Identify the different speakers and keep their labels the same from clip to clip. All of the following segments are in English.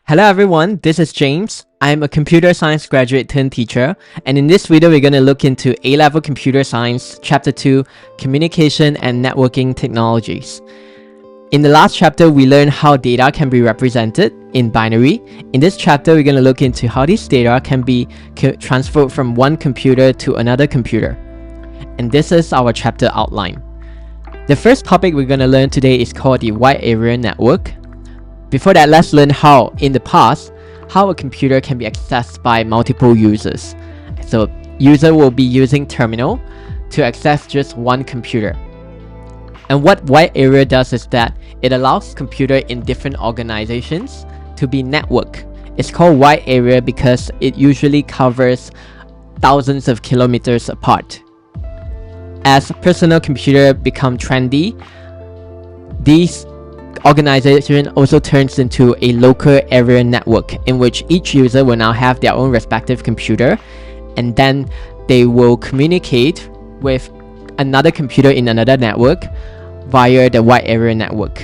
Speaker 1: Hello everyone, this is James. I'm a computer science graduate turned teacher, and in this video we're going to look into A-level computer science, chapter 2, communication and networking technologies. In the last chapter we learned how data can be represented in binary. In this chapter we're going to look into how this data can be transferred from one computer to another computer. And this is our chapter outline. The first topic we're going to learn today is called the wide area network. Before that, let's learn how, in the past, how a computer can be accessed by multiple users. So, user will be using terminal to access just one computer. And what wide area does is that it allows computer in different organizations to be networked. It's called wide area because it usually covers thousands of kilometers apart. As personal computer become trendy, these organization also turns into a local area network in which each user will now have their own respective computer, and then they will communicate with another computer in another network via the wide area network.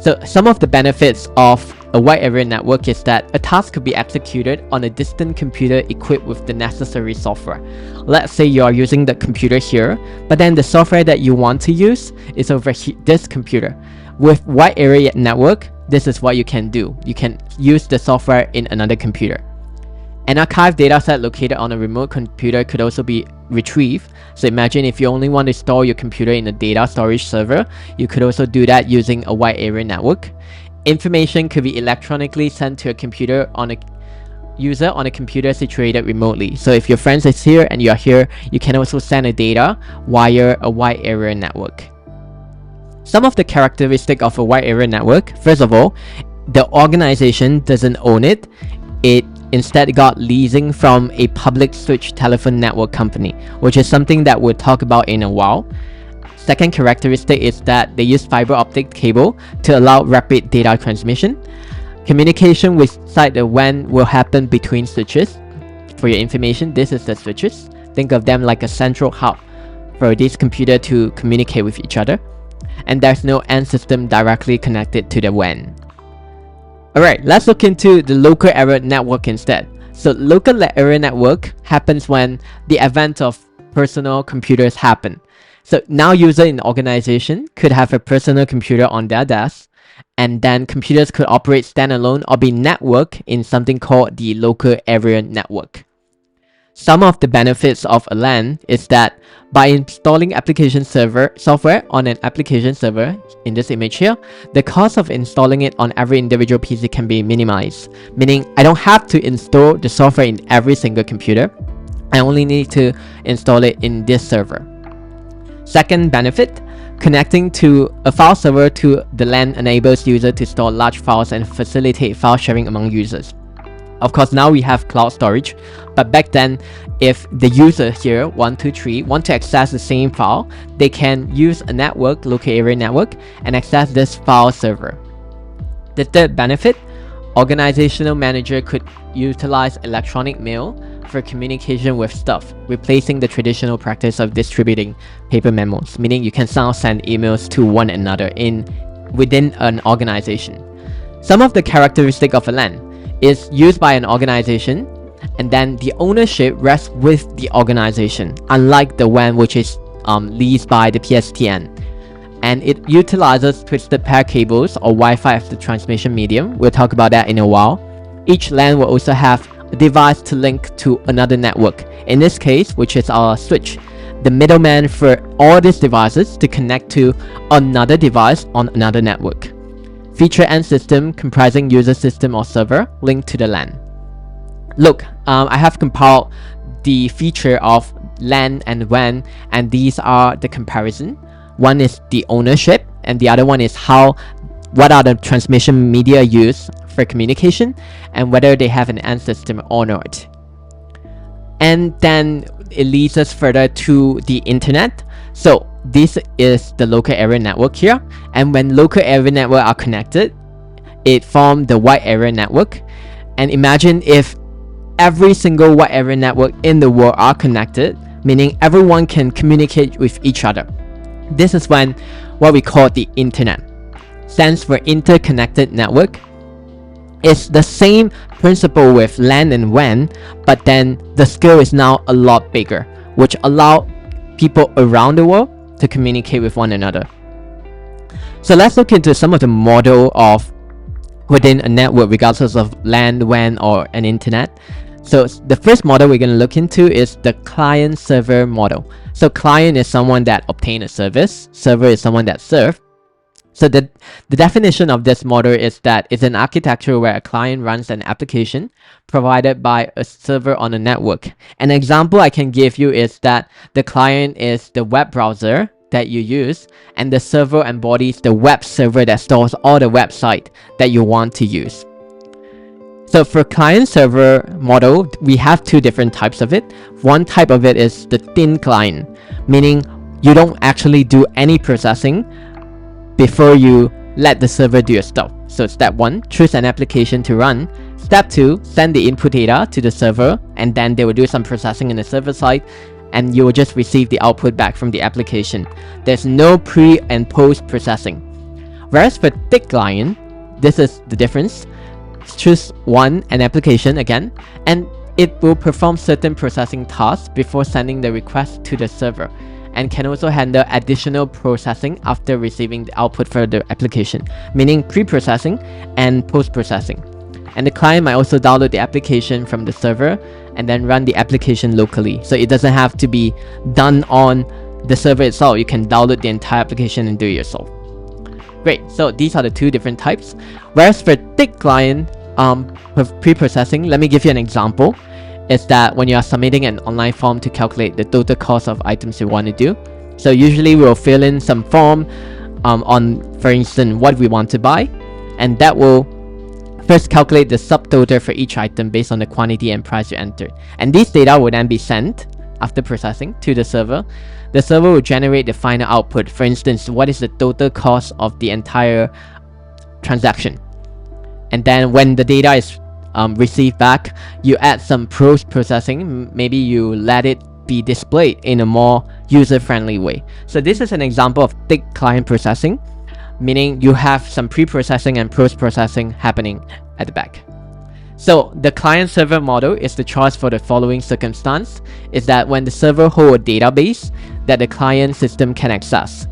Speaker 1: So some of the benefits of a wide area network is that a task could be executed on a distant computer equipped with the necessary software. Let's say you are using the computer here, but then the software that you want to use is over this computer. With wide area network, this is what you can do. You can use the software in another computer. An archive dataset located on a remote computer could also be retrieved. So imagine if you only want to store your computer in a data storage server, you could also do that using a wide area network. Information could be electronically sent to a computer on a user on a computer situated remotely. So if your friend is here and you are here, you can also send a data via a wide area network. Some of the characteristics of a wide area network: first of all, the organization doesn't own it. It instead got leasing from a public switch telephone network company, which is something that we'll talk about in a while. Second characteristic is that they use fiber-optic cable to allow rapid data transmission. Communication inside the WAN will happen between switches. For your information, this is the switches. Think of them like a central hub for this computer to communicate with each other. And there's no end system directly connected to the WAN. Alright, let's look into the local area network instead. So local area network happens when the advent of personal computers happen. So now user in the organization could have a personal computer on their desk, and then computers could operate standalone or be networked in something called the local area network. Some of the benefits of a LAN is that by installing application server software on an application server, in this image here, the cost of installing it on every individual PC can be minimized, meaning I don't have to install the software in every single computer. I only need to install it in this server. Second benefit, connecting to a file server to the LAN enables users to store large files and facilitate file sharing among users. Of course, now we have cloud storage, but back then, if the user here, 123, want to access the same file, they can use a network, local area network, and access this file server. The third benefit, organizational manager could utilize electronic mail for communication with staff, replacing the traditional practice of distributing paper memos, meaning you can now send emails to one another within an organization. Some of the characteristics of a LAN is used by an organization, and then the ownership rests with the organization, unlike the WAN, which is leased by the PSTN. And it utilizes twisted pair cables or Wi-Fi as the transmission medium. We'll talk about that in a while. Each LAN will also have a device to link to another network. In this case, which is our switch, the middleman for all these devices to connect to another device on another network. Feature end system comprising user system or server linked to the LAN. Look, I have compiled the feature of LAN and WAN, and these are the comparison. One is the ownership, and the other one is what are the transmission media used for communication, and whether they have an end system or not. And then it leads us further to the internet. So this is the local area network here, and when local area network are connected, it forms the wide area network. And imagine if every single wide area network in the world are connected, meaning everyone can communicate with each other. This is when what we call the internet stands for interconnected network. It's the same principle with LAN and WAN, but then the scale is now a lot bigger, which allow people around the world to communicate with one another. So let's look into some of the model of within a network, regardless of LAN, WAN, or an internet. So the first model we're going to look into is the client-server model. So client is someone that obtain a service, server is someone that serve. So the definition of this model is that it's an architecture where a client runs an application provided by a server on a network. An example I can give you is that the client is the web browser that you use, and the server embodies the web server that stores all the website that you want to use. So for client-server model, we have two different types of it. One type of it is the thin client, meaning you don't actually do any processing before you let the server do your stuff. So step 1, choose an application to run. Step 2, send the input data to the server, and then they will do some processing in the server side, and you will just receive the output back from the application. There's no pre and post processing. Whereas for thick client, this is the difference. Choose an application again, and it will perform certain processing tasks before sending the request to the server, and can also handle additional processing after receiving the output for the application, meaning pre-processing and post-processing. And the client might also download the application from the server and then run the application locally. So it doesn't have to be done on the server itself. You can download the entire application and do it yourself. Great, so these are the two different types. Whereas for thick client, for pre-processing, let me give you an example. Is that when you are submitting an online form to calculate the total cost of items you want to do. So usually we'll fill in some form on, for instance, what we want to buy, and that will first calculate the subtotal for each item based on the quantity and price you entered. And these data will then be sent after processing to the server. The server will generate the final output. For instance, what is the total cost of the entire transaction? And then when the data is received back, you add some post-processing. Maybe you let it be displayed in a more user-friendly way. So this is an example of thick client processing, meaning you have some pre-processing and post-processing happening at the back. So the client-server model is the choice for the following circumstance, is that when the server holds a database that the client system can access.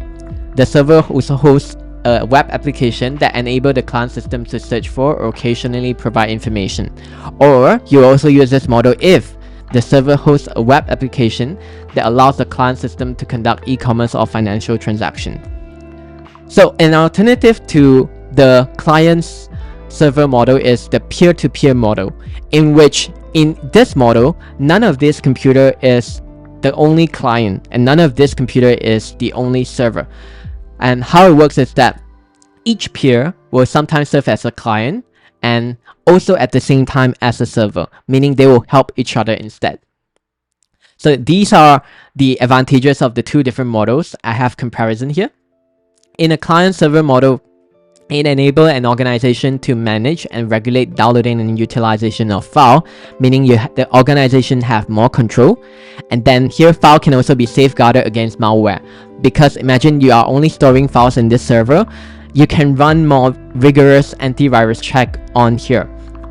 Speaker 1: The server also hosts a web application that enables the client system to search for or occasionally provide information. Or you also use this model if the server hosts a web application that allows the client system to conduct e-commerce or financial transaction. So an alternative to the client's server model is the peer-to-peer model, in which in this model, none of this computer is the only client and none of this computer is the only server. And how it works is that each peer will sometimes serve as a client and also at the same time as a server, meaning they will help each other instead. So these are the advantages of the two different models. I have comparison here. In a client-server model, it enables an organization to manage and regulate downloading and utilization of file, meaning the organization have more control. And then here, file can also be safeguarded against malware. Because imagine you are only storing files in this server, you can run more rigorous antivirus check on here.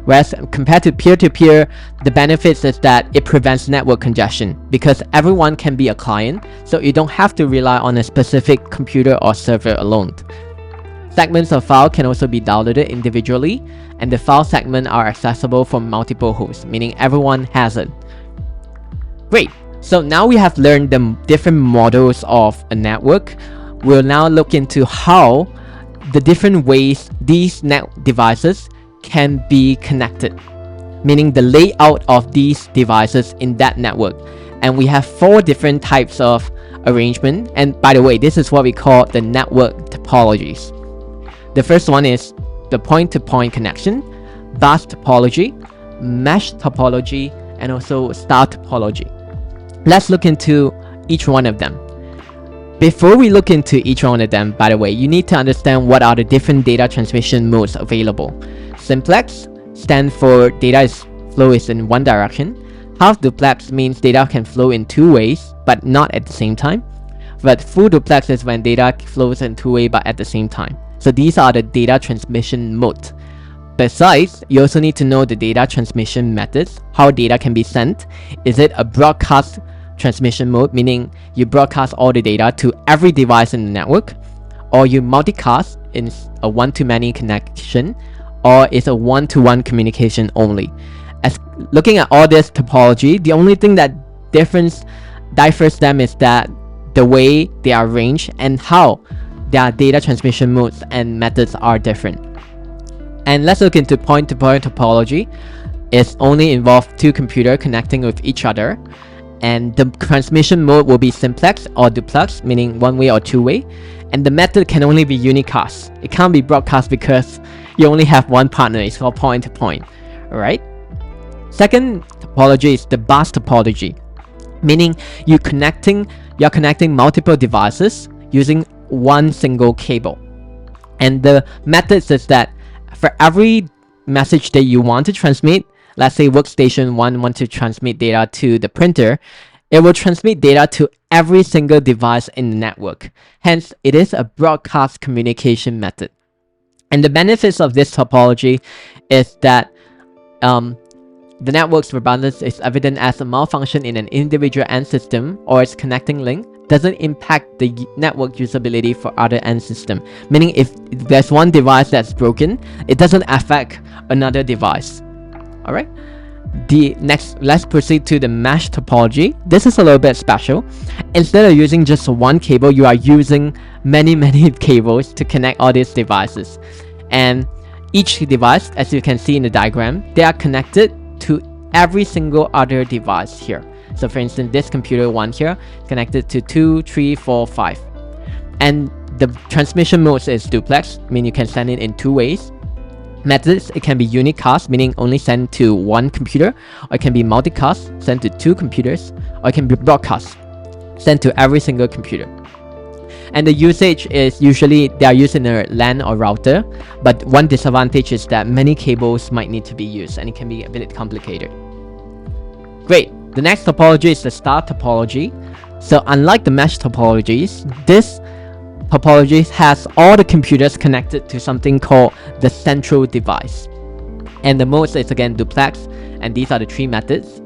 Speaker 1: Whereas compared to peer-to-peer, the benefits is that it prevents network congestion because everyone can be a client, so you don't have to rely on a specific computer or server alone. Segments of file can also be downloaded individually, and the file segments are accessible from multiple hosts, meaning everyone has it. Great, so now we have learned the different models of a network. We'll now look into how the different ways these devices can be connected, meaning the layout of these devices in that network. And we have 4 different types of arrangement, and by the way, this is what we call the network topologies. The first one is the point-to-point connection, bus topology, mesh topology, and also star topology. Let's look into each one of them. Before we look into each one of them, by the way, you need to understand what are the different data transmission modes available. Simplex stands for data flow is in one direction. Half duplex means data can flow in 2 ways, but not at the same time. But full duplex is when data flows in 2 ways, but at the same time. So these are the data transmission modes. Besides, you also need to know the data transmission methods, how data can be sent. Is it a broadcast transmission mode, meaning you broadcast all the data to every device in the network, or you multicast in a one-to-many connection, or is a one-to-one communication only. As looking at all this topology, the only thing that differs them is that the way they are arranged and how their data transmission modes and methods are different. And let's look into point-to-point topology. It only involves two computers connecting with each other, and the transmission mode will be simplex or duplex, meaning one-way or two-way, and the method can only be unicast. It can't be broadcast because you only have one partner. It's called point-to-point. Alright. Second topology is the bus topology, meaning you're connecting multiple devices using one single cable. And the method is that for every message that you want to transmit, let's say workstation 1 wants to transmit data to the printer, it will transmit data to every single device in the network. Hence, it is a broadcast communication method. And the benefits of this topology is that the network's redundancy is evident as a malfunction in an individual end system or its connecting link doesn't impact the network usability for other end system. Meaning if there's one device that's broken, it doesn't affect another device. Alright. Let's proceed to the mesh topology. This is a little bit special. Instead of using just one cable, you are using many cables to connect all these devices. And each device, as you can see in the diagram, they are connected to every single other device here. So for instance, this computer 1 here connected to 2, 3, 4, 5. And the transmission mode is duplex, meaning you can send it in two ways. Methods, it can be unicast, meaning only send to one computer, or it can be multicast, send to two computers, or it can be broadcast, sent to every single computer. And the usage is usually they are used in a LAN or router, but one disadvantage is that many cables might need to be used and it can be a bit complicated. Great. The next topology is the star topology. So unlike the mesh topologies, this topology has all the computers connected to something called the central device. And the mode is again duplex, and these are the three methods.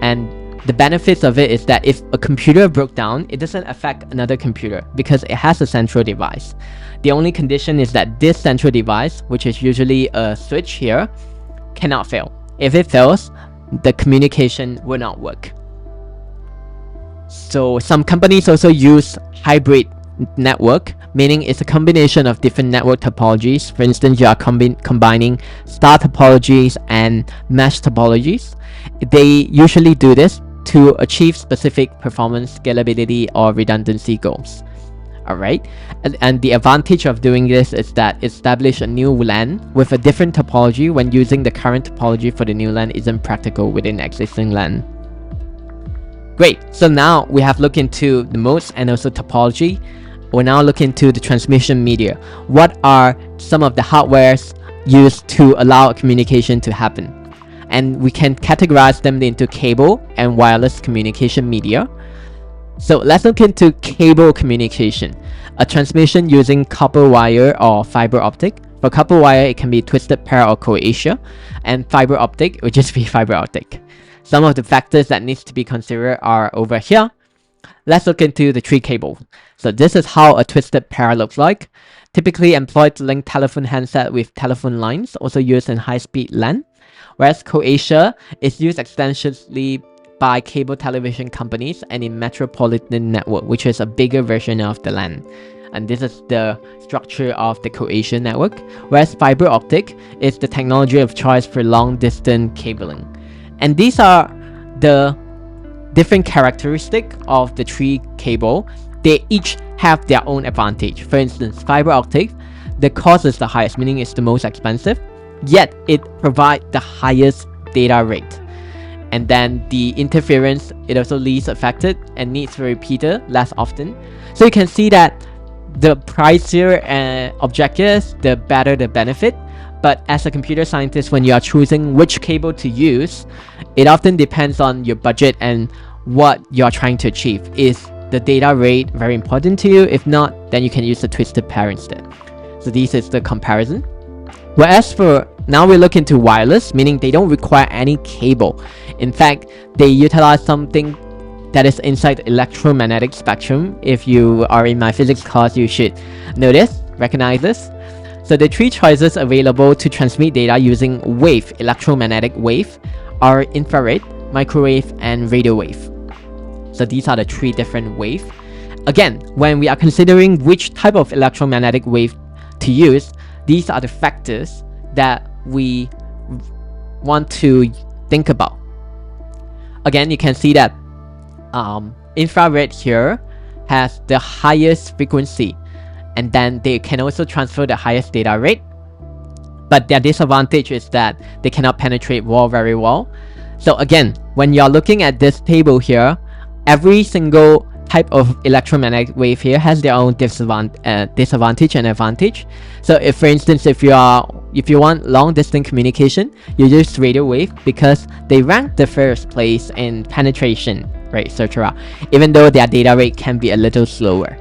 Speaker 1: And the benefits of it is that if a computer broke down, it doesn't affect another computer because it has a central device. The only condition is that this central device, which is usually a switch here, cannot fail. If it fails, the communication will not work. So some companies also use hybrid network, meaning it's a combination of different network topologies. For instance, you are combining star topologies and mesh topologies. They usually do this to achieve specific performance, scalability, or redundancy goals. Alright, and the advantage of doing this is that establish a new LAN with a different topology when using the current topology for the new LAN isn't practical within existing LAN. Great, so now we have looked into the modes and also topology. We're now looking into the transmission media. What are some of the hardwares used to allow communication to happen? And we can categorize them into cable and wireless communication media. So let's look into cable communication, a transmission using copper wire or fiber optic. For copper wire, it can be twisted pair or coaxial, and fiber optic would just be fiber optic. Some of the factors that needs to be considered are over here. Let's look into the tree cable. So this is how a twisted pair looks like. Typically employed to link telephone handset with telephone lines, also used in high-speed LAN. Whereas coaxial is used extensively by cable television companies and in metropolitan network, which is a bigger version of the LAN. And this is the structure of the coaxial network. Whereas fiber optic is the technology of choice for long-distance cabling. And these are the different characteristics of the tree cable. They each have their own advantage. For instance, fiber optic, the cost is the highest, meaning it's the most expensive, yet it provides the highest data rate. And then the interference, it also least affected and needs to repeat less often. So you can see that the pricier objectives, the better the benefit. But as a computer scientist, when you are choosing which cable to use, it often depends on your budget and what you are trying to achieve. Is the data rate very important to you? If not, then you can use the twisted pair instead. So this is the comparison. Whereas for Now we look into wireless, meaning they don't require any cable. In fact, they utilize something that is inside the electromagnetic spectrum. If you are in my physics class, you should know this, recognize this. So the three choices available to transmit data using wave, electromagnetic wave, are infrared, microwave, and radio wave. So these are the three different waves. Again, when we are considering which type of electromagnetic wave to use, these are the factors that we want to think about. Again, you can see that infrared here has the highest frequency, and then they can also transfer the highest data rate. But their disadvantage is that they cannot penetrate wall very well. So again, when you're looking at this table here, every single type of electromagnetic wave here has their own disadvantage and advantage. So if, for instance, if you want long distance communication, you use radio wave because they rank the first place in penetration, right, etc. Even though their data rate can be a little slower.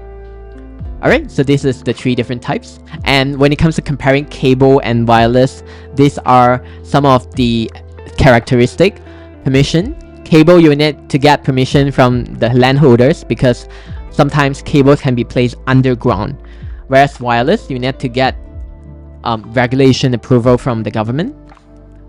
Speaker 1: Alright, so this is the three different types. And when it comes to comparing cable and wireless, these are some of the characteristics. Permission. Cable, you need to get permission from the landholders because sometimes cables can be placed underground. Whereas wireless, you need to get regulation approval from the government.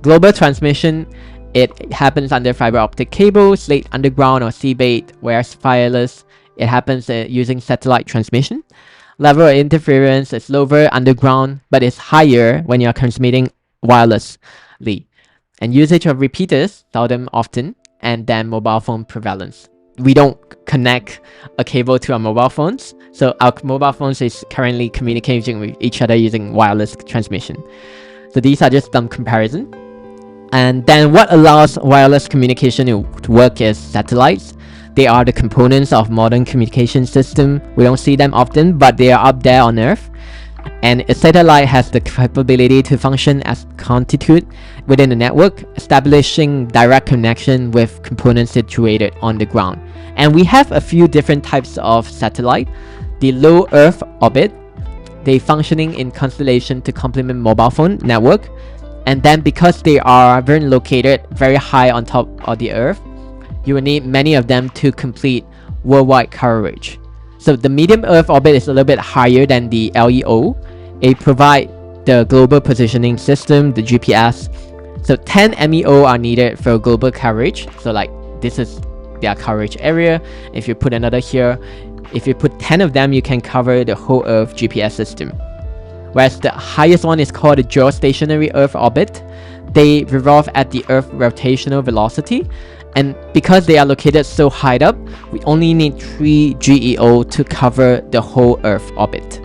Speaker 1: Global transmission, it happens under fiber optic cables, laid underground or seabed, whereas wireless, it happens using satellite transmission. Level of interference is lower underground, but it's higher when you're transmitting wirelessly. And usage of repeaters, seldom often, and then mobile phone prevalence. We don't connect a cable to our mobile phones, so our mobile phones is currently communicating with each other using wireless transmission. So these are just some comparison. And then what allows wireless communication to work is satellites. They are the components of modern communication system. We don't see them often, but they are up there on Earth. And a satellite has the capability to function as conduit within the network, establishing direct connection with components situated on the ground. And we have a few different types of satellite. The low Earth orbit, they functioning in constellation to complement mobile phone network. And then because they are very located very high on top of the Earth, you will need many of them to complete worldwide coverage. So the medium Earth orbit is a little bit higher than the LEO. It provides the global positioning system, the GPS. So 10 MEO are needed for global coverage. So like this is their coverage area. If you put another here, if you put 10 of them, you can cover the whole Earth GPS system. Whereas the highest one is called the geostationary Earth orbit. They revolve at the Earth rotational velocity. And because they are located so high up, we only need 3 GEO to cover the whole Earth orbit.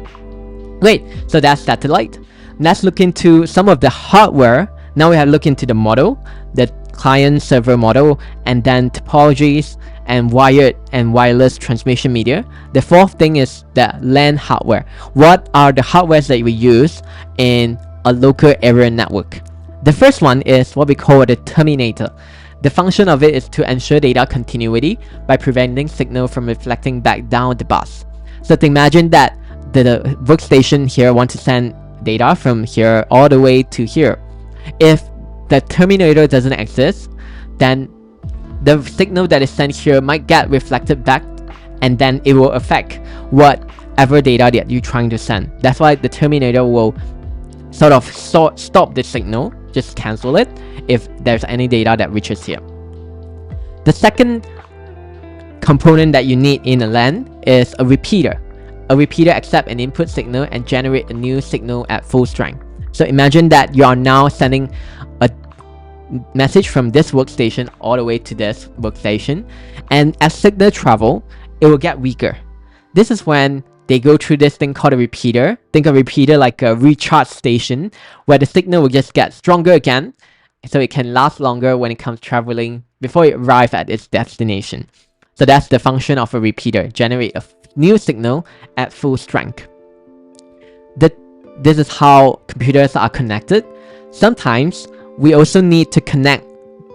Speaker 1: Great, so that's satellite. Let's look into some of the hardware. Now we have looked into the model, the client server model, and then topologies and wired and wireless transmission media. The fourth thing is the LAN hardware. What are the hardwares that we use in a local area network? The first one is what we call the Terminator. The function of it is to ensure data continuity by preventing signal from reflecting back down the bus. So to imagine that the workstation here wants to send data from here all the way to here. If the Terminator doesn't exist, then the signal that is sent here might get reflected back, and then it will affect whatever data that you're trying to send. That's why the Terminator will sort of stop the signal, just cancel it if there's any data that reaches here. The second component that you need in a LAN is a repeater. A repeater accepts an input signal and generate a new signal at full strength. So imagine that you are now sending a message from this workstation all the way to this workstation, and as signal travel, it will get weaker. This is when they go through this thing called a repeater. Think of a repeater like a recharge station, where the signal will just get stronger again, so it can last longer when it comes traveling before it arrives at its destination. So that's the function of a repeater, generate a new signal at full strength. This is how computers are connected. Sometimes we also need to connect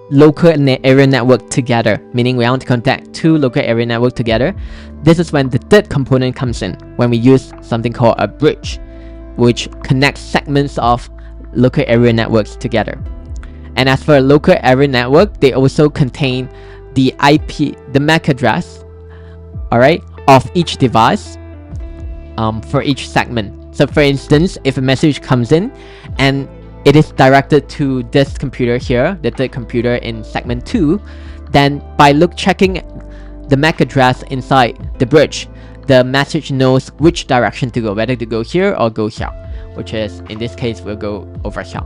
Speaker 1: local area network together, meaning we want to connect two local area network together. This is when the third component comes in, when we use something called a bridge, which connects segments of local area networks together. And as for a local area network, they also contain the IP, the MAC address, alright, of each device for each segment. So for instance, if a message comes in and it is directed to this computer here, the third computer in segment 2, then by checking the MAC address inside the bridge, the message knows which direction to go, whether to go here or go here, which is, in this case, we'll go over here.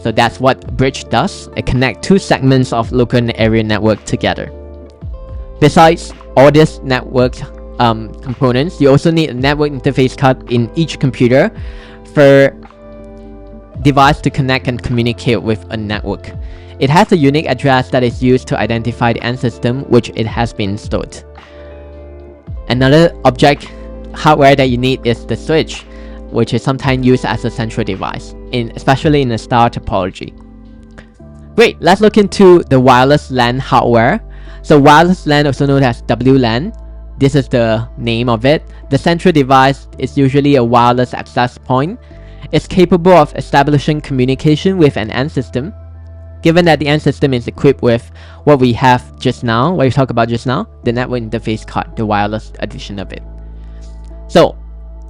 Speaker 1: So that's what bridge does. It connects two segments of local area network together. Besides all these network components, you also need a network interface card in each computer for device to connect and communicate with a network. It has a unique address that is used to identify the end system which it has been installed. Another object hardware that you need is the switch, which is sometimes used as a central device, especially in a star topology. Great, let's look into the wireless LAN hardware. So wireless LAN, also known as WLAN, this is the name of it. The central device is usually a wireless access point. It's capable of establishing communication with an end system. Given that the end system is equipped with what we have just now, what we talked about just now, the network interface card, the wireless edition of it. So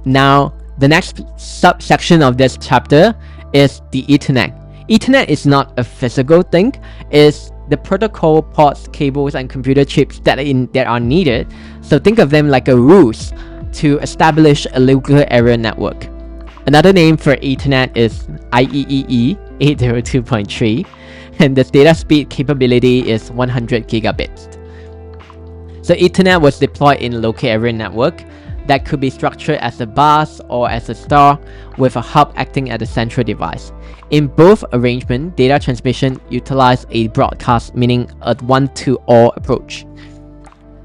Speaker 1: now the next subsection of this chapter is the Ethernet. Ethernet is not a physical thing, it's the protocol ports, cables, and computer chips that are needed. So think of them like a rules to establish a local area network. Another name for Ethernet is IEEE 802.3, and the data speed capability is 100 gigabits. So Ethernet was deployed in a local area network that could be structured as a bus or as a star with a hub acting as a central device. In both arrangements, data transmission utilized a broadcast, meaning a one-to-all approach.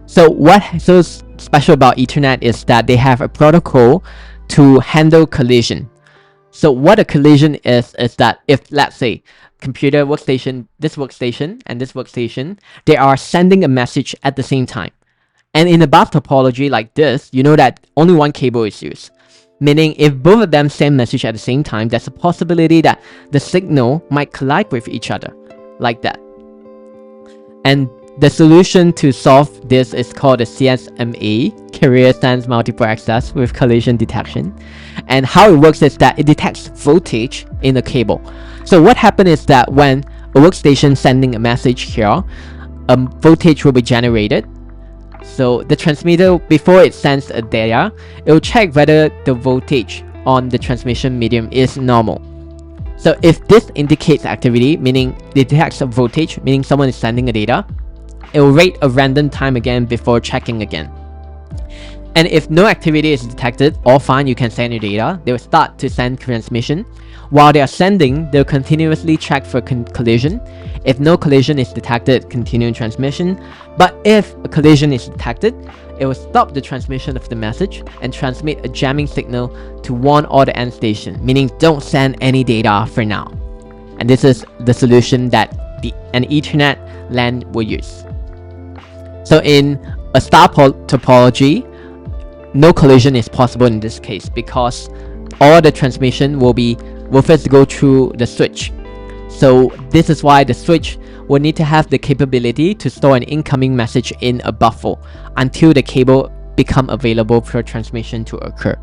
Speaker 1: So what's so special about Ethernet is that they have a protocol to handle collision. So what a collision is that if, let's say, computer workstation, this workstation, and this workstation, they are sending a message at the same time. And in a bus topology like this, you know that only one cable is used. Meaning if both of them send message at the same time, there's a possibility that the signal might collide with each other, like that. And the solution to solve this is called the CSMA, Carrier Sense Multiple Access with Collision Detection. And how it works is that it detects voltage in the cable. So what happens is that when a workstation sending a message here, voltage will be generated. So the transmitter, before it sends a data, it will check whether the voltage on the transmission medium is normal. So if this indicates activity, meaning it detects a voltage, meaning someone is sending a data, it will wait a random time again before checking again. And if no activity is detected, all fine, you can send your data, they will start to send transmission. While they are sending, they'll continuously check for collision. If no collision is detected, continue transmission. But if a collision is detected, it will stop the transmission of the message and transmit a jamming signal to warn all the end station, meaning don't send any data for now. And this is the solution that an Ethernet LAN will use. So in a star topology, no collision is possible in this case because all the transmission will first go through the switch. So this is why the switch will need to have the capability to store an incoming message in a buffer until the cable become available for transmission to occur.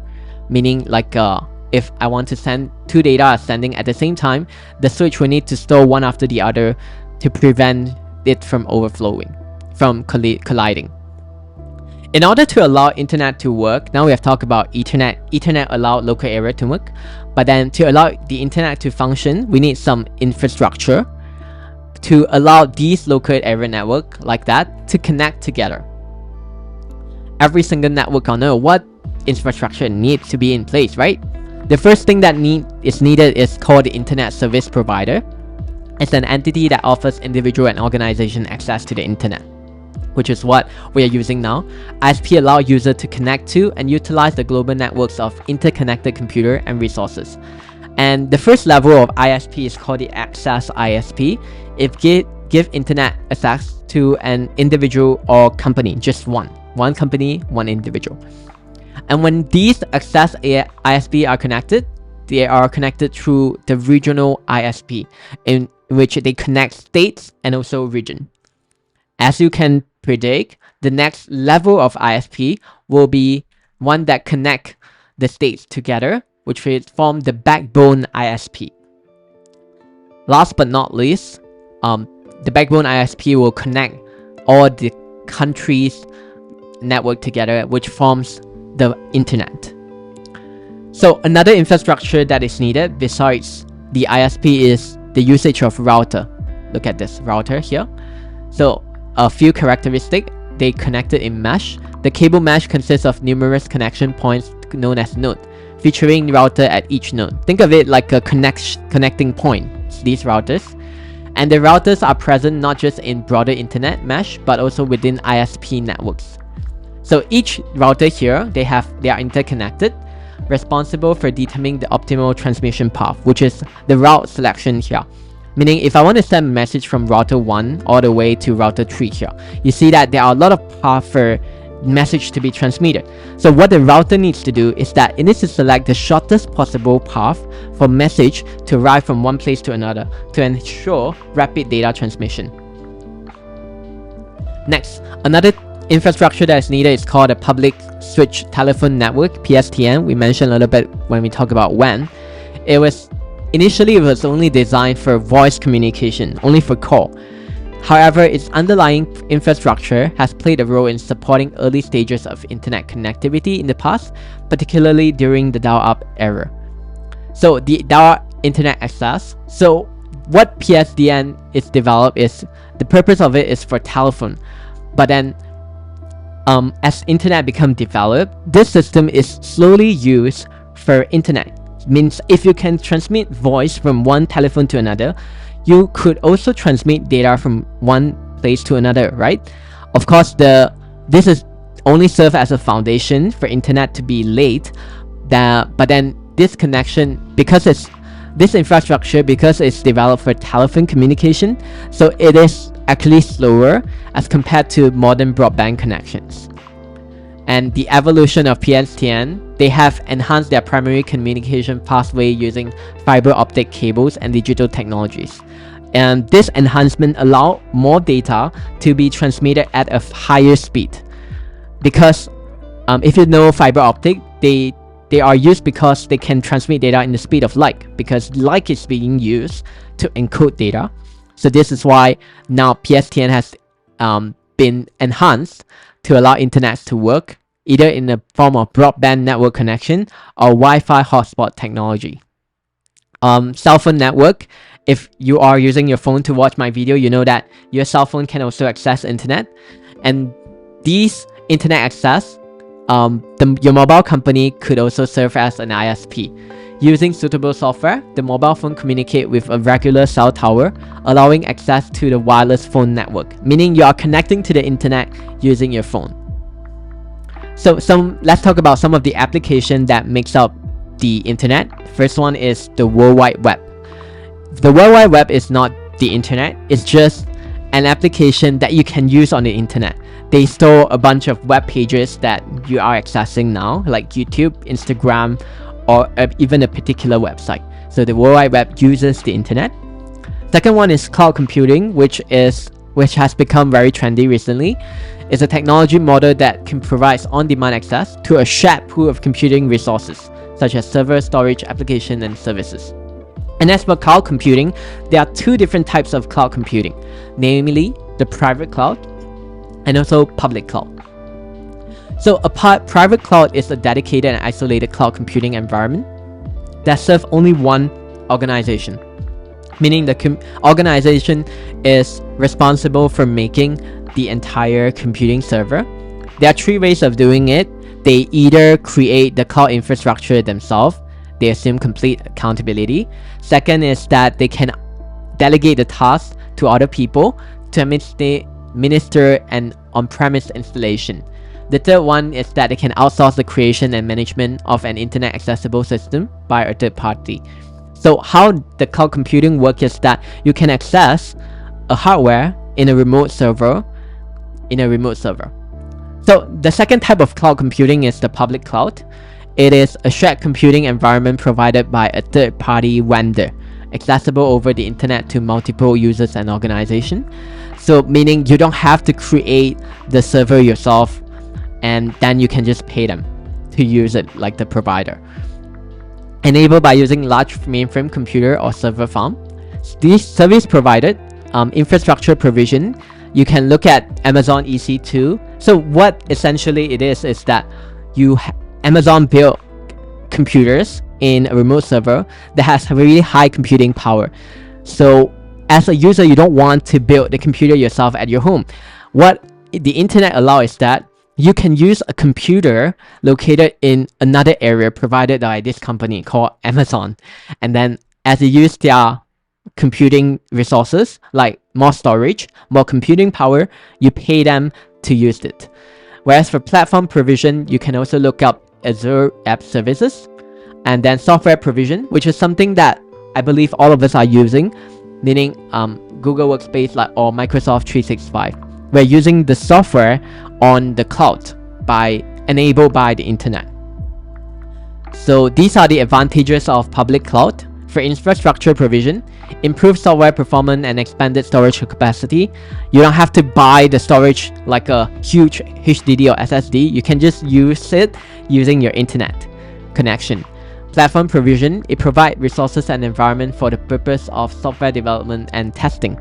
Speaker 1: Meaning like if I want to send two data sending at the same time, the switch will need to store one after the other to prevent it from overflowing, from colliding. In order to allow internet to work, now we have talked about Ethernet. Ethernet allows local area to work, but then to allow the internet to function, we need some infrastructure to allow these local area network like that to connect together. Every single network on Earth, what infrastructure needs to be in place, right? The first thing that is needed is called the Internet Service Provider. It's an entity that offers individual and organization access to the internet, which is what we are using now. ISP allows users to connect to and utilize the global networks of interconnected computer and resources. And the first level of ISP is called the Access ISP. It give internet access to an individual or company, just one company, one individual. And when these access ISP are connected, they are connected through the regional ISP, in which they connect states and also region. As you can predict, the next level of ISP will be one that connect the states together, which will form the backbone ISP. Last but not least, the backbone ISP will connect all the countries' network together, which forms the internet. So another infrastructure that is needed besides the ISP is the usage of router. Look at this router here. So a few characteristics: they connected in mesh. The cable mesh consists of numerous connection points known as node, featuring router at each node. Think of it like a connecting point, these routers. And the routers are present not just in broader internet mesh, but also within ISP networks. So each router here, they are interconnected, responsible for determining the optimal transmission path, which is the route selection here. Meaning if I want to send a message from router 1 all the way to router 3 here, you see that there are a lot of paths for message to be transmitted. So what the router needs to do is that it needs to select the shortest possible path for message to arrive from one place to another to ensure rapid data transmission. Next, another infrastructure that is needed is called a public switch telephone network, PSTN. We mentioned a little bit when we talk about WAN. Initially, it was only designed for voice communication, only for call. However, its underlying infrastructure has played a role in supporting early stages of internet connectivity in the past, particularly during the dial-up era. So the dial-up internet access. So what PSTN is developed is, the purpose of it is for telephone. But then as internet become developed, this system is slowly used for internet. Means if you can transmit voice from one telephone to another, you could also transmit data from one place to another, right? Of course, this is only serve as a foundation for internet to be laid. But then this connection, because this infrastructure is developed for telephone communication, so it is actually slower as compared to modern broadband connections. And the evolution of PSTN, they have enhanced their primary communication pathway using fiber optic cables and digital technologies. And this enhancement allows more data to be transmitted at a higher speed. Because if you know fiber optic, they are used because they can transmit data in the speed of light, because light is being used to encode data. So this is why now PSTN has been enhanced to allow internet to work either in the form of broadband network connection or Wi-Fi hotspot technology. Cell phone network. If you are using your phone to watch my video, you know that your cell phone can also access internet. And these internet access, your mobile company could also serve as an ISP. Using suitable software, the mobile phone communicates with a regular cell tower, allowing access to the wireless phone network, meaning you are connecting to the internet using your phone. So let's talk about some of the applications that makes up the internet. First one is the World Wide Web. The World Wide Web is not the internet, it's just an application that you can use on the internet. They store a bunch of web pages that you are accessing now, like YouTube, Instagram, or even a particular website. So the World Wide Web uses the internet. Second one is cloud computing, which has become very trendy recently. It's a technology model that can provide on-demand access to a shared pool of computing resources, such as server, storage, application, and services. And as for cloud computing, there are two different types of cloud computing, namely the private cloud and also public cloud. So a private cloud is a dedicated and isolated cloud computing environment that serves only one organization, meaning the organization is responsible for making the entire computing server. There are three ways of doing it. They either create the cloud infrastructure themselves, they assume complete accountability. Second is that they can delegate the task to other people to administer an on-premise installation. The third one is that they can outsource the creation and management of an internet accessible system by a third party. So how the cloud computing works is that you can access a hardware in a remote server. So the second type of cloud computing is the public cloud. It is a shared computing environment provided by a third-party vendor, accessible over the internet to multiple users and organizations. So meaning you don't have to create the server yourself, and then you can just pay them to use it, like the provider. Enabled by using large mainframe computer or server farm. These service provided infrastructure provision. You can look at Amazon EC2. So what essentially it is that Amazon built computers in a remote server that has really high computing power. So as a user, you don't want to build the computer yourself at your home. What the internet allows is that you can use a computer located in another area provided by this company called Amazon. And then as you use their computing resources, like more storage, more computing power, you pay them to use it. Whereas for platform provision, you can also look up Azure App Services, and then software provision, which is something that I believe all of us are using, meaning Google Workspace or Microsoft 365. We're using the software on the cloud enabled by the internet. So these are the advantages of public cloud. For infrastructure provision, improved software performance and expanded storage capacity. You don't have to buy the storage like a huge HDD or SSD. You can just use it using your internet connection. Platform provision, it provides resources and environment for the purpose of software development and testing.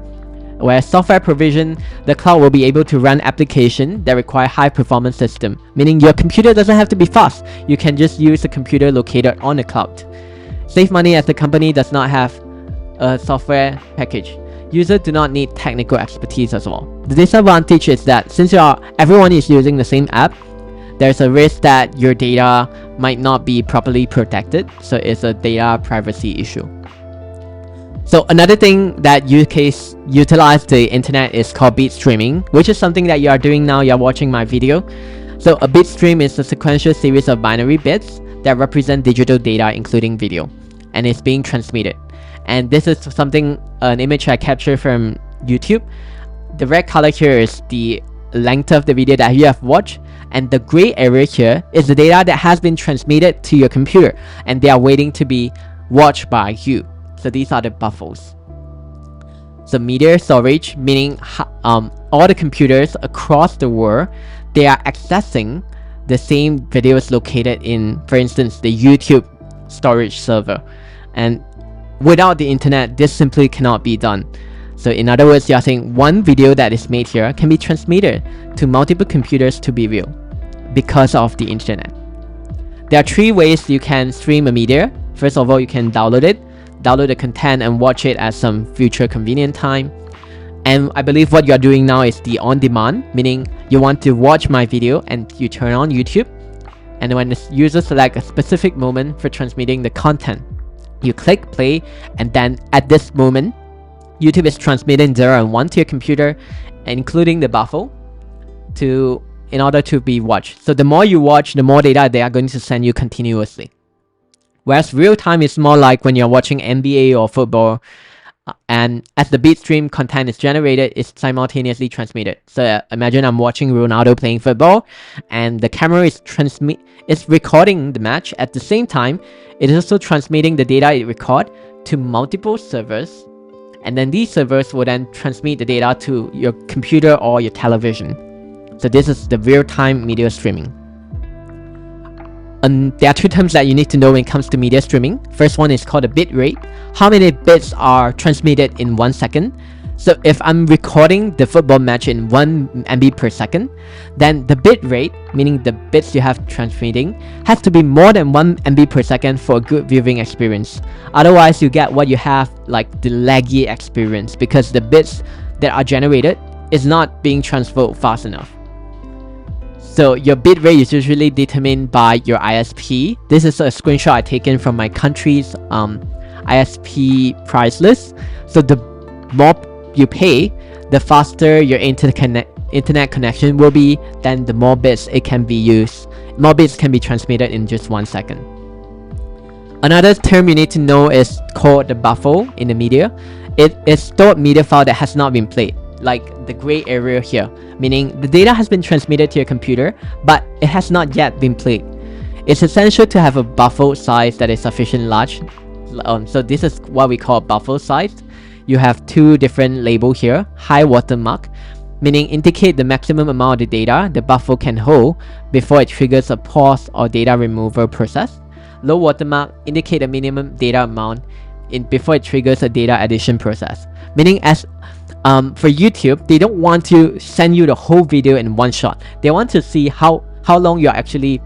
Speaker 1: Whereas software provision, the cloud will be able to run applications that require high performance system, meaning your computer doesn't have to be fast. You can just use a computer located on the cloud. Save money as the company does not have a software package. Users do not need technical expertise as well. The disadvantage is that since everyone is using the same app, there's a risk that your data might not be properly protected. So it's a data privacy issue. So another thing that utilize the internet is called bit streaming, which is something that you are doing now. You're watching my video. So a bit stream is a sequential series of binary bits that represent digital data, including video, and it's being transmitted. And this is an image I captured from YouTube. The red color here is the length of the video that you have watched, and the gray area here is the data that has been transmitted to your computer, and they are waiting to be watched by you. So these are the buffers. So media storage, meaning all the computers across the world, they are accessing the same videos located in, for instance, the YouTube storage server. And without the internet, this simply cannot be done. So in other words, you are saying one video that is made here can be transmitted to multiple computers to be viewed because of the internet. There are three ways you can stream a media. First of all, you can download the content and watch it at some future convenient time. And I believe what you're doing now is the on-demand, meaning you want to watch my video and you turn on YouTube. And when the user select a specific moment for transmitting the content, you click play, and then at this moment, YouTube is transmitting 0 and 1 to your computer, including the buffer, in order to be watched. So the more you watch, the more data they are going to send you continuously. Whereas real time is more like when you're watching NBA or football, and as the bit stream content is generated, it's simultaneously transmitted. So imagine I'm watching Ronaldo playing football, and the camera is recording the match. At the same time, it is also transmitting the data it records to multiple servers, and then these servers will then transmit the data to your computer or your television. So this is the real-time media streaming. There are two terms that you need to know when it comes to media streaming. First one is called the bit rate. How many bits are transmitted in 1 second? So if I'm recording the football match in 1 MB per second, then the bit rate, meaning the bits you have transmitting, has to be more than 1 MB per second for a good viewing experience. Otherwise, you get what you have, like the laggy experience, because the bits that are generated is not being transferred fast enough. So your bit rate is usually determined by your ISP. This is a screenshot I taken from my country's ISP price list. So the more you pay, the faster your internet connection will be, then the more bits it can be used. More bits can be transmitted in just 1 second. Another term you need to know is called the buffer in the media. It is stored media file that has not been played, like the gray area here, meaning the data has been transmitted to your computer, but it has not yet been played. It's essential to have a buffer size that is sufficiently large. So this is what we call buffer size. You have two different labels here. High watermark, meaning indicate the maximum amount of the data the buffer can hold before it triggers a pause or data removal process. Low watermark indicate the minimum data amount before it triggers a data addition process. Meaning, as for YouTube, they don't want to send you the whole video in one shot. They want to see how long you're actually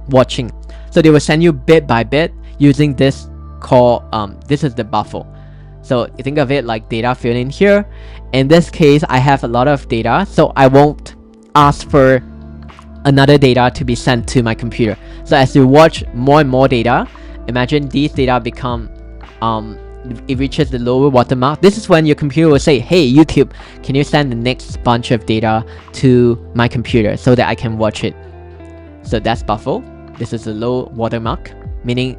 Speaker 1: watching. So they will send you bit by bit using this called this is the buffer. So you think of it like data filled in here. In this case, I have a lot of data, so I won't ask for another data to be sent to my computer. So as you watch more and more data, imagine these data become it reaches the lower watermark. This is when your computer will say, hey YouTube, can you send the next bunch of data to my computer so that I can watch it. So that's buffer. This is a low watermark, meaning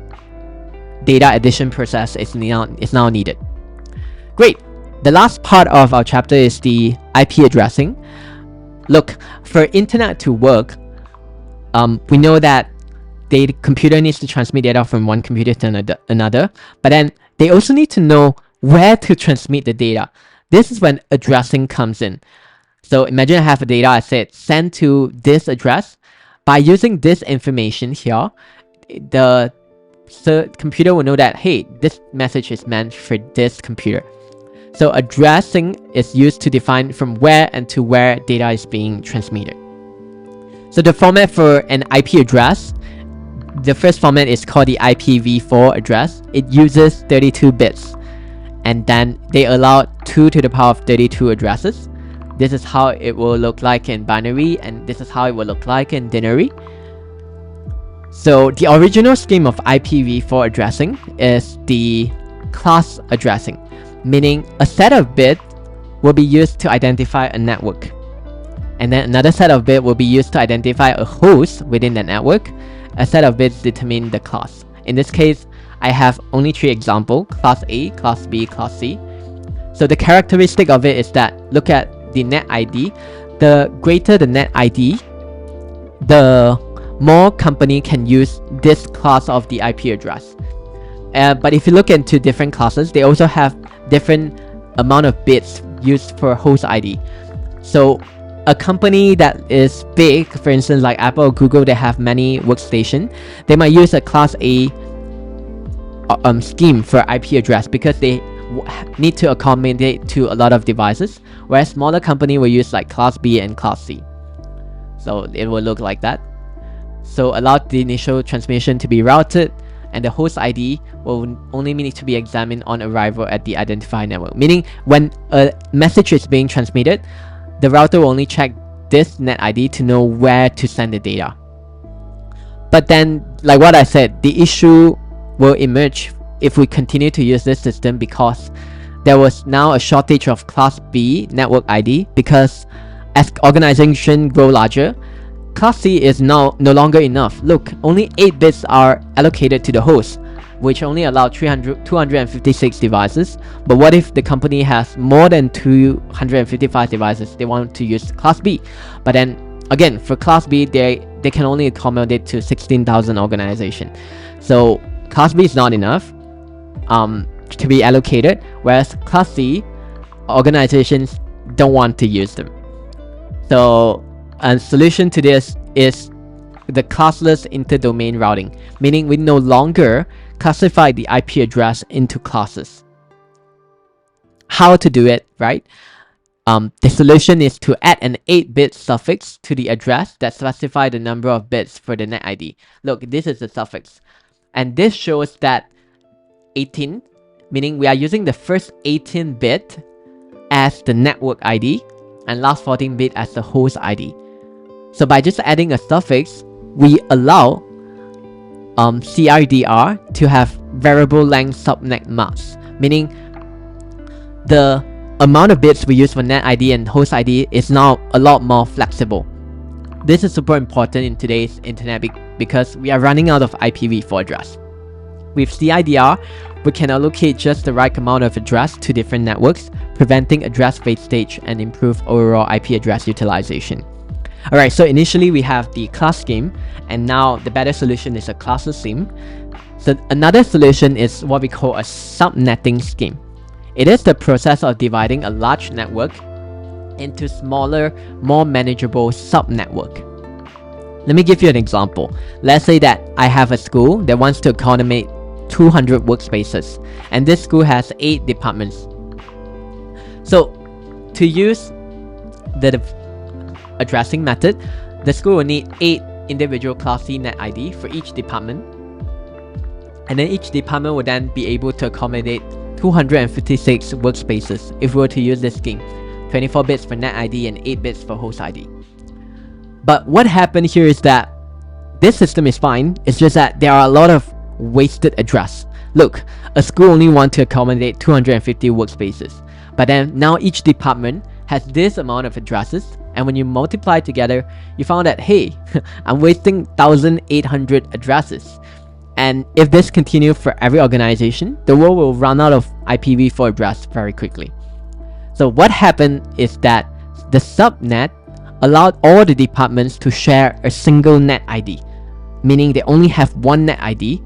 Speaker 1: data addition process is now needed. Great. The last part of our chapter is the IP addressing. Look, for internet to work, we know that the computer needs to transmit data from one computer to another, but then they also need to know where to transmit the data. This is when addressing comes in. So imagine I have a data, I said send to this address. By using this information here, the computer will know that, hey, this message is meant for this computer. So addressing is used to define from where and to where data is being transmitted. So the format for an IP address, the first format is called the IPv4 address. It uses 32 bits. And then they allow 2 to the power of 32 addresses. This is how it will look like in binary, and this is how it will look like in denary. So the original scheme of IPv4 addressing is the class addressing, meaning a set of bits will be used to identify a network. And then another set of bits will be used to identify a host within the network. A set of bits determine the class. In this case, I have only 3 examples: class A, class B, class C. So the characteristic of it is that, look at the net ID. The greater the net ID, the more company can use this class of the IP address. But if you look into different classes, they also have different amount of bits used for host ID. So a company that is big, for instance like Apple or Google, they have many workstations, they might use a class A scheme for IP address because they need to accommodate to a lot of devices, whereas smaller company will use like class B and class C. So it will look like that. So allow the initial transmission to be routed, and the host ID will only need to be examined on arrival at the identified network. Meaning when a message is being transmitted, the router will only check this net ID to know where to send the data. But then, like what I said, the issue will emerge if we continue to use this system, because there was now a shortage of class B network ID, because as organizations grow larger, class C is now no longer enough. Look, only 8 bits are allocated to the host, which only allow 256 devices. But what if the company has more than 255 devices? They want to use class B. But then again, for class B, they can only accommodate to 16,000 organizations. So class B is not enough to be allocated, whereas class C organizations don't want to use them. So a solution to this is the classless inter-domain routing, meaning we no longer classify the IP address into classes. How to do it, right? The solution is to add an 8-bit suffix to the address that specifies the number of bits for the net ID. Look, this is the suffix. And this shows that 18, meaning we are using the first 18-bit as the network ID and last 14-bit as the host ID. So by just adding a suffix, we allow CRDR to have variable length subnet masks, meaning the amount of bits we use for net ID and host ID is now a lot more flexible. This is super important in today's internet because we are running out of IPv4 address. With CIDR, we can allocate just the right amount of address to different networks, preventing address wastage and improve overall IP address utilization. Alright, so initially we have the class scheme, and now the better solution is a classless scheme. So another solution is what we call a subnetting scheme. It is the process of dividing a large network into smaller, more manageable subnetwork. Let me give you an example. Let's say that I have a school that wants to accommodate 200 workspaces, and this school has 8 departments. So to use the addressing method, the school will need 8 individual Class C net ID for each department, and then each department will then be able to accommodate 256 workspaces if we were to use this scheme. 24 bits for net ID and 8 bits for host ID. But what happened here is that this system is fine, it's just that there are a lot of wasted address. Look, a school only wants to accommodate 250 workspaces, but then now each department has this amount of addresses, and when you multiply together, you found that, hey, I'm wasting 1,800 addresses. And if this continues for every organization, the world will run out of IPv4 address very quickly. So what happened is that the subnet allowed all the departments to share a single net ID, meaning they only have one net ID,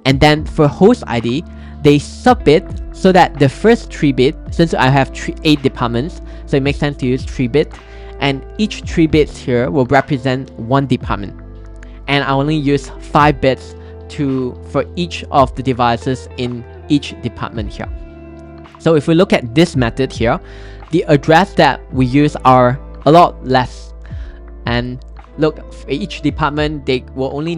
Speaker 1: and then for host ID, they sub it so that the first 3-bit, since I have 8 departments, so it makes sense to use 3-bit, and each 3 bits here will represent one department. And I only use 5 bits for each of the devices in each department here. So if we look at this method here, the address that we use are a lot less. And look, for each department, they will only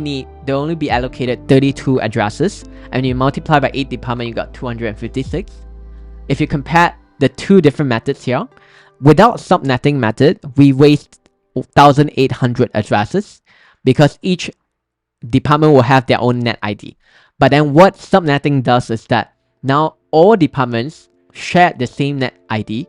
Speaker 1: be allocated 32 addresses. And you multiply by 8 departments, you got 256. If you compare the two different methods here, without subnetting method, we waste 1,800 addresses because each department will have their own net ID. But then what subnetting does is that now all departments share the same net ID,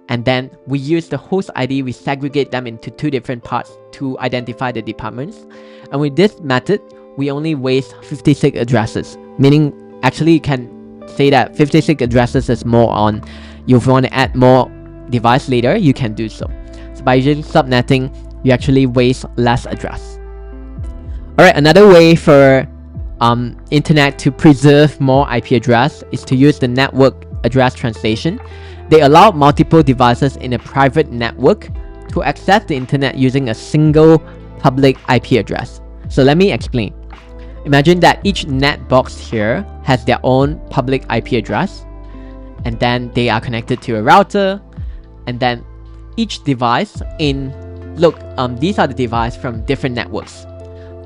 Speaker 1: and then we use the host ID, we segregate them into 2 different parts to identify the departments. And with this method, we only waste 56 addresses, meaning actually you can say that 56 addresses is more on, if you want to add more device later, you can do so. So by using subnetting, you actually waste less address. Alright, another way for internet to preserve more IP address is to use the network address translation. They allow multiple devices in a private network to access the internet using a single public IP address. So let me explain. Imagine that each net box here has their own public IP address, and then they are connected to a router, and then each device these are the devices from different networks.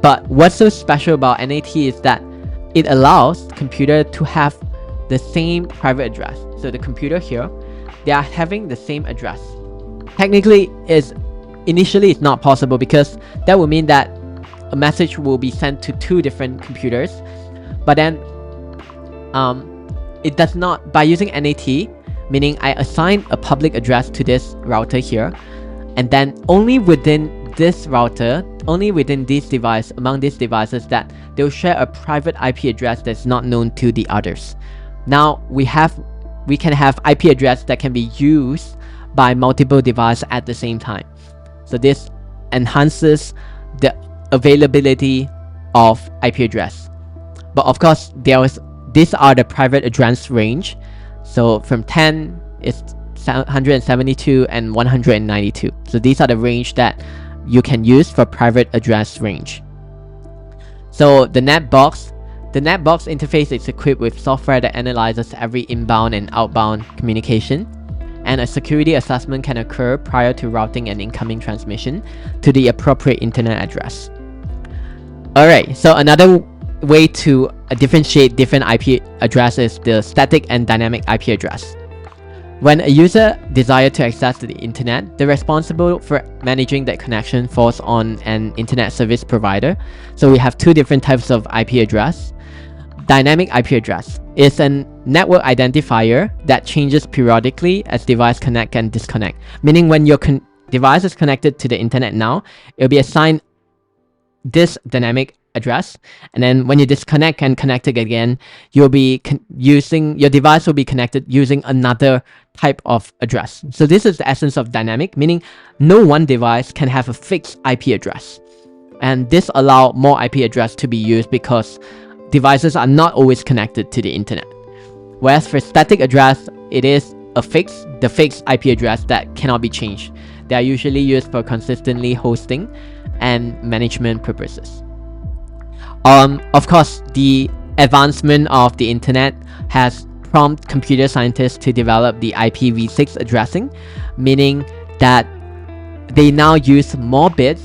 Speaker 1: But what's so special about NAT is that it allows the computer to have the same private address. So the computer here, they are having the same address. Technically, initially it's not possible because that would mean that a message will be sent to 2 different computers. But then it does not, by using NAT, meaning I assign a public address to this router here, and then only within this router, only within this device, among these devices, that they'll share a private IP address that's not known to the others. Now we can have IP address that can be used by multiple devices at the same time. So this enhances the availability of IP address. But of course, these are the private address range. So from 10 is 172 and 192. So these are the range that you can use for private address range. So the netbox interface is equipped with software that analyzes every inbound and outbound communication, and a security assessment can occur prior to routing an incoming transmission to the appropriate internet address. Alright, so another way to differentiate different IP addresses is the static and dynamic IP address. When a user desires to access the internet, the responsible for managing that connection falls on an internet service provider. So we have 2 different types of IP address. Dynamic IP address is a network identifier that changes periodically as device connect and disconnect. Meaning when your device is connected to the internet now, it'll be assigned this dynamic address, and then when you disconnect and connect it again, you'll be using your device will be connected using another type of address. So this is the essence of dynamic, meaning no one device can have a fixed IP address, and this allows more IP address to be used because devices are not always connected to the internet. Whereas for static address, it is the fixed IP address that cannot be changed. They are usually used for consistently hosting and management purposes. Of course, the advancement of the internet has prompted computer scientists to develop the IPv6 addressing, meaning that they now use more bits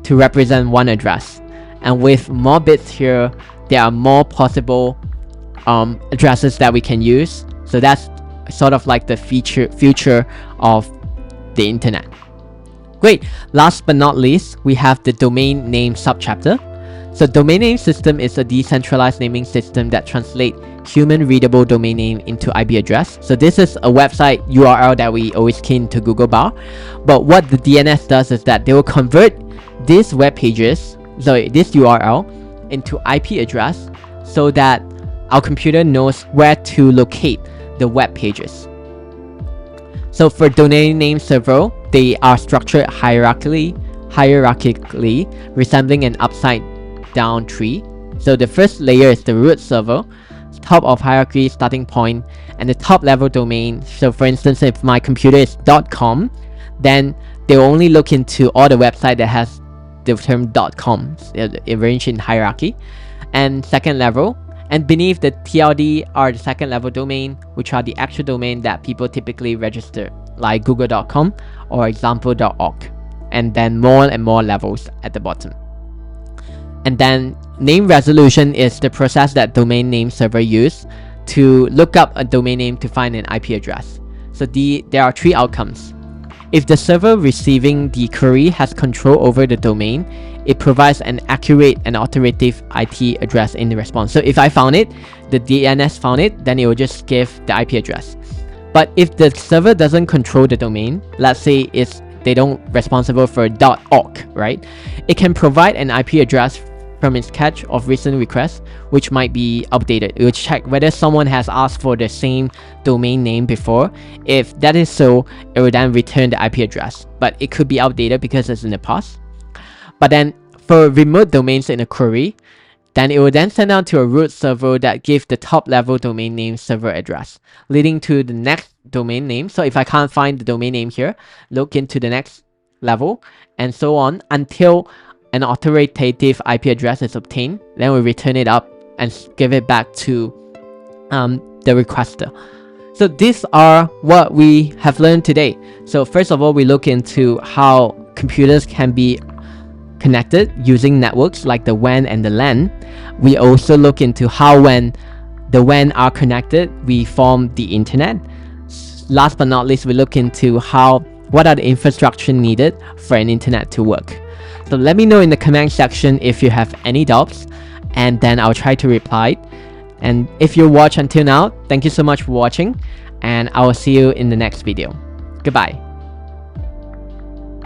Speaker 1: to represent one address. And with more bits here, there are more possible addresses that we can use. So that's sort of like the future of the internet. Great. Last but not least, we have the domain name subchapter. So domain name system is a decentralized naming system that translates human readable domain name into IP address. So this is a website URL that we always key into Google bar. But what the DNS does is that they will convert these web pages, so this URL, into IP address so that our computer knows where to locate the web pages. So for domain name server, they are structured hierarchically, resembling an upside down tree. So the first layer is the root server, top of hierarchy starting point, and the top level domain. So for instance, if my computer is .com, then they will only look into all the website that has the term .com arranged in hierarchy. And second level, and beneath the TLD are the second level domain, which are the actual domain that people typically register, like google.com or example.org, and then more and more levels at the bottom. And then name resolution is the process that domain name server use to look up a domain name to find an IP address. So there are three outcomes. If the server receiving the query has control over the domain, it provides an accurate and authoritative IP address in the response. So if I found it, the DNS found it, then it will just give the IP address. But if the server doesn't control the domain, let's say they don't responsible for .org, right? It can provide an IP address from its cache of recent requests, which might be updated. It will check whether someone has asked for the same domain name before. If that is so, it will then return the IP address, but it could be outdated because it's in the past. But then for remote domains in a query, then it will then send out to a root server that gives the top level domain name server address, leading to the next domain name. So if I can't find the domain name here, look into the next level, and so on until an authoritative IP address is obtained. Then we return it up and give it back to the requester. So these are what we have learned today. So first of all, we look into how computers can be connected using networks like the WAN and the LAN. We also look into how when the WAN are connected, we form the internet. Last but not least, we look into what are the infrastructure needed for an internet to work. So let me know in the comment section if you have any doubts, and then I'll try to reply. And if you watch until now, thank you so much for watching, and I will see you in the next video. Goodbye.